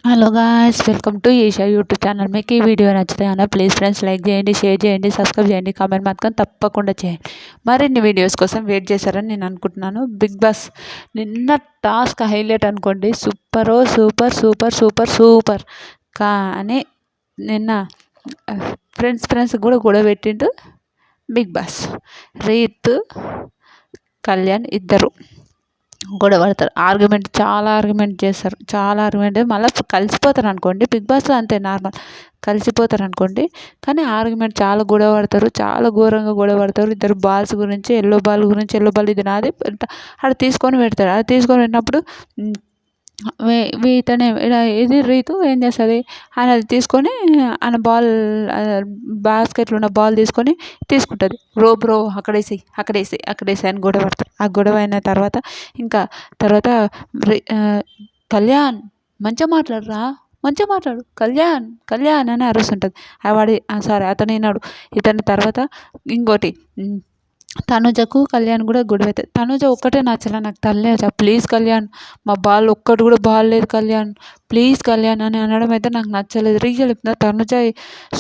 Hello guys, welcome to Isha YouTube channel. మీకు ఈ video నచ్చితే అన్న ప్లీజ్ ఫ్రెండ్స్ లైక్ చేయండి, షేర్ చేయండి, సబ్స్క్రైబ్ చేయండి, కామెంట్ మాత్రం తప్పకుండా చేయండి. మరిన్ని వీడియోస్ కోసం వెయిట్ చేశారని నేను అనుకుంటున్నాను. బిగ్ బాస్ నిన్న టాస్క్ హైలైట్ అనుకోండి. సూపర్ కానీ నిన్న ఫ్రెండ్స్ కూడా గొడవ పెట్టిండు బిగ్ బాస్. రీతు, కళ్యాణ్ ఇద్దరు గొడవ పడతారు. చాలా ఆర్గ్యుమెంట్ చేస్తారు. చాలా ఆర్గ్యుమెంట్ మళ్ళీ కలిసిపోతారు అనుకోండి. బిగ్ బాస్లో అంతే నార్మల్, కలిసిపోతారు అనుకోండి. కానీ ఆర్గ్యుమెంట్ చాలా గొడవ పడతారు. చాలా ఘోరంగా గొడవ పడతారు. ఇద్దరు బాల్స్ గురించి, ఎల్లో బాల్ ఇది నాది అది తీసుకొని పెడతాడు. అది తీసుకొని పెట్టినప్పుడు ఇతనే ఇది రీతు ఏం చేస్తుంది, ఆయన అది తీసుకొని ఆయన బాస్కెట్లో ఉన్న బాల్ తీసుకుంటుంది. బ్రో అక్కడేసి అని గొడవ పడతారు. ఆ గొడవ అయిన తర్వాత కళ్యాణ్ మంచిగా మాట్లాడు కళ్యాణ్ అని అరుస్తుంటుంది. అతను విన్నాడు. ఇతని తర్వాత ఇంకోటి తనుజకు కళ్యాణ్ కూడా గొడవ అవుతుంది. తనుజ ఒక్కటే నచ్చలే నాకు, తనుజ ప్లీజ్ కళ్యాణ్, మా బాల్ ఒక్కటి కూడా బాల్ లేదు కళ్యాణ్, ప్లీజ్ కళ్యాణ్ అని అనడం అయితే నాకు నచ్చలేదు. రియల్ చెప్తున్నా, తనుజ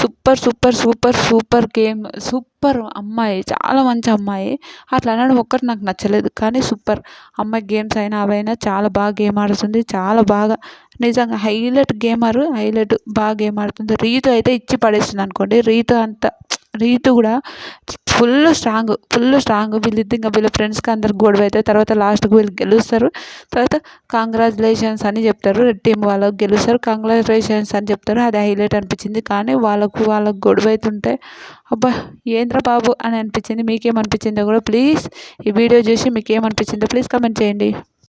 సూపర్ గేమ్, సూపర్ అమ్మాయి, చాలా మంచి అమ్మాయి. అట్లా అనడం ఒక్కటి నాకు నచ్చలేదు. కానీ సూపర్ అమ్మాయి, గేమ్స్ అయినా అవైనా చాలా బాగా గేమ్ ఆడుతుంది. చాలా బాగా నిజంగా హైలైట్ బాగా గేమ్ ఆడుతుంది. రీతు అయితే ఇచ్చి పడేస్తుంది అనుకోండి. రీతు కూడా ఫుల్ స్ట్రాంగ్. వీళ్ళ ఫ్రెండ్స్కి అందరికి గొడవ అవుతుంది. తర్వాత లాస్ట్కి వీళ్ళు గెలుస్తారు. తర్వాత కంగ్రాచులేషన్స్ అని చెప్తారు. రెడ్ టీమ్ వాళ్ళకి గెలుస్తారు, కంగ్రాచులేషన్స్ అని చెప్తారు. అది హైలైట్ అనిపించింది. కానీ వాళ్ళకు గొడవ అవుతుంటే అబ్బా ఏంద్ర బాబు అని అనిపించింది. మీకేమనిపించిందో కూడా ప్లీజ్ ఈ వీడియో చూసి మీకేమనిపించిందో ప్లీజ్ కామెంట్ చేయండి.